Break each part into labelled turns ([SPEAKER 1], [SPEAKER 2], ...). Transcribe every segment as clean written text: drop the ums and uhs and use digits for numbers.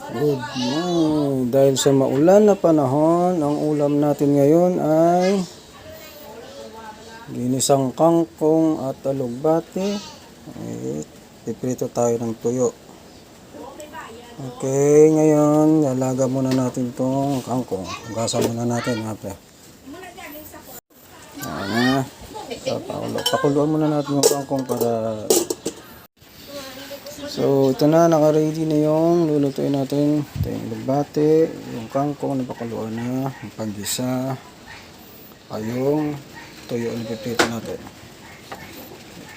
[SPEAKER 1] Good morning. Dahil sa maulan na panahon, ang ulam natin ngayon ay ginisang kangkong at alugbati. Piprito tayo ng tuyo. Okay, ngayon lalaga muna natin tong kangkong. Hugasan muna natin, mga pre. Ayan na. Pakuluan muna natin yung kangkong para... So, ito na, naka-ready na yung lulutuin natin. Ito yung lugbati, yung kangkong, napakuluan na, yung panggisa, ay yung tuyo na piprito natin.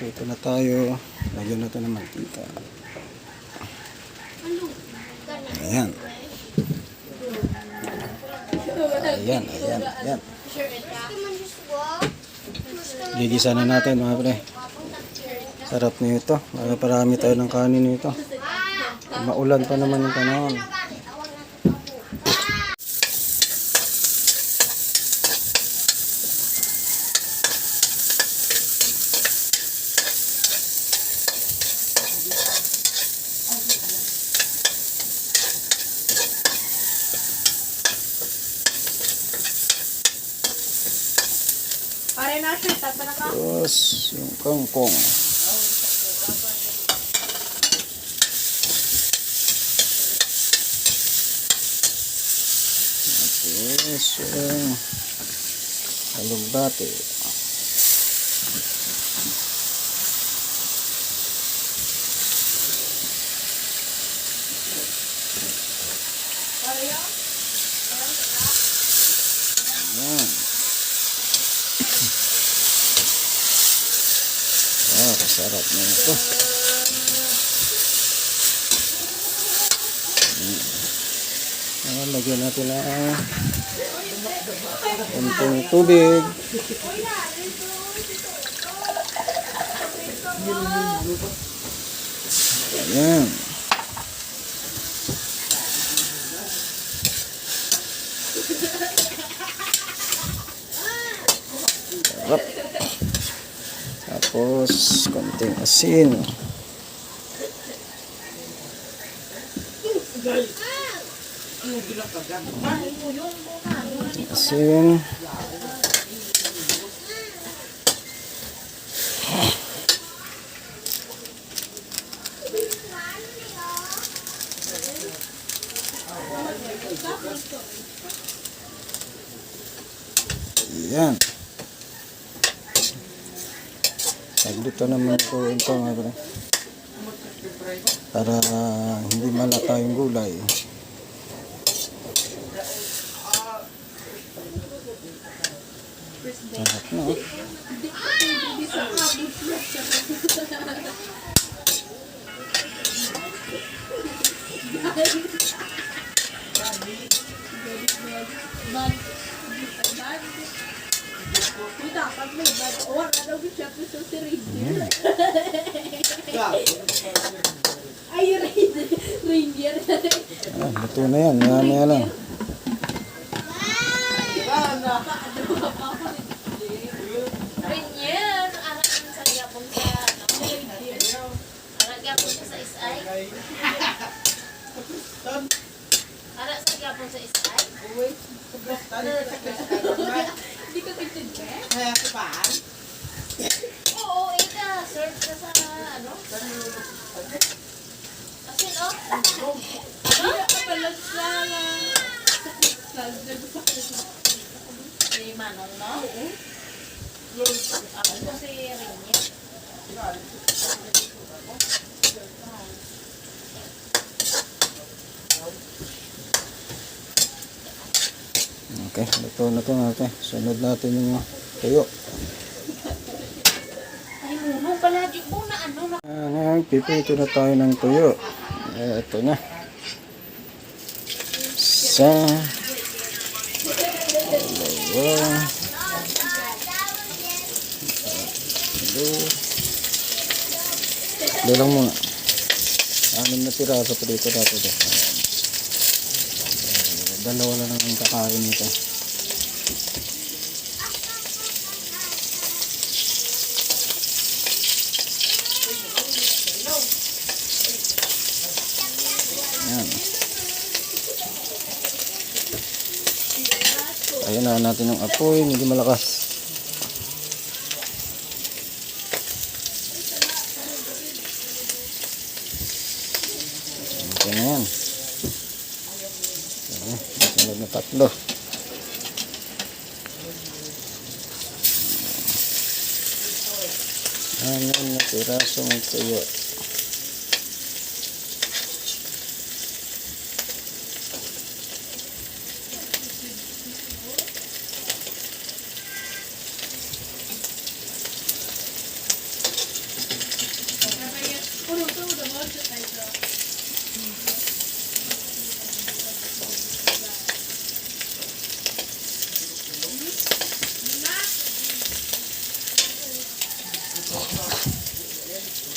[SPEAKER 1] Piprito na tayo, lagyan natin ng mantika. Ayan. Ayan. Gigisa na natin, mga pre. Sarap nito. Parami tayo ng kanin nito. Maulan pa naman yung panahon. Tapos yung kangkong. Tapos yung alugbati. Ayan. Kasarap na ito. Lagyan natin ng konting tubig. Ayan. Sarap. Tapos konting asin. Asin. Ayan. Dito naman ko ito para hindi malata yung gulay. Sarap na.
[SPEAKER 2] Ay, Ranger.
[SPEAKER 1] Luto na yan. Maya lang.
[SPEAKER 2] Ranger, anak ang sagyapon sa anak gyapon sa isay. Anak sagyapon sa isay. Hindi ko tintindihan.
[SPEAKER 3] Kaya ko ba?
[SPEAKER 2] Oo, ika. Serve ka sa ano? Asin, oh. Ano? Kapalasala. Si Manong, no? Ako si Rainier.
[SPEAKER 1] Okay, luto na ito natin. Sunod natin yung tuyo.
[SPEAKER 2] Ay, muno palagi po na ano na.
[SPEAKER 1] Ngayon, piprito na tayo ng tuyo. Ito na. Isa. Dalawa. Ito lang muna. 6 na piraso pa dito natin. Dalawa lang ang kakain nito. Yan. Ayan na natin yung apoy, medyo malakas. Okay na yan. Sunod na tatlo. Ayan na pirasong tuyo.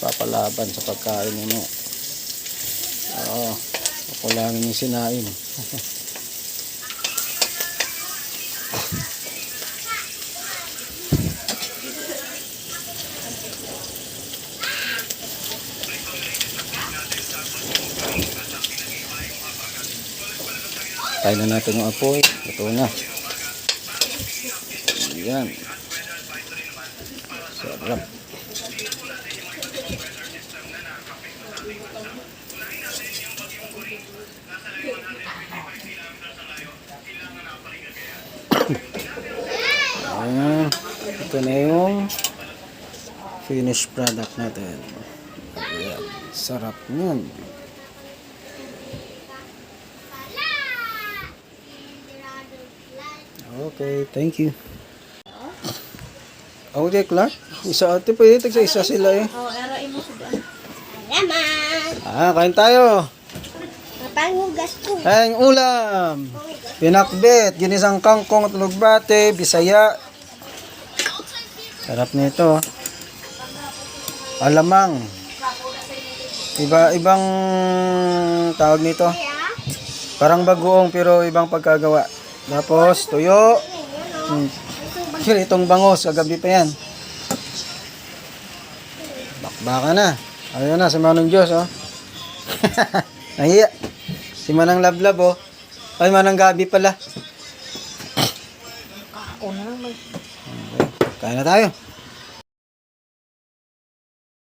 [SPEAKER 1] Papalaban sa pagkain mo. Oo, kukulangin yung sinain. Tayo na natin yung apoy. Ito na. Ayan. Sarap. Ayan. Ito na yung finished product natin. Ayan. Sarap niyan. Okay, thank you. Okay, Clark. Isa ate, pwede tagsa-isa sila eh.
[SPEAKER 2] Oh, araw mo sudan.
[SPEAKER 1] Kain tayo.
[SPEAKER 2] Papangugas ko.
[SPEAKER 1] Kain ulam. Pinakbet, ginisang kangkong at lugbate, bisaya. Sarap nito. Alamang. Ibang tawag nito. Parang bagoong pero ibang pagkagawa. Tapos tuyo. Itong bangos, kagabi pa yan. Bakbaka na. Ayun na, si Manong Diyos, oh. Nahiya. Si Manang Lablab, oh. Ay, Manang Gabi pala.
[SPEAKER 2] Ako na lang.
[SPEAKER 1] Kain na tayo.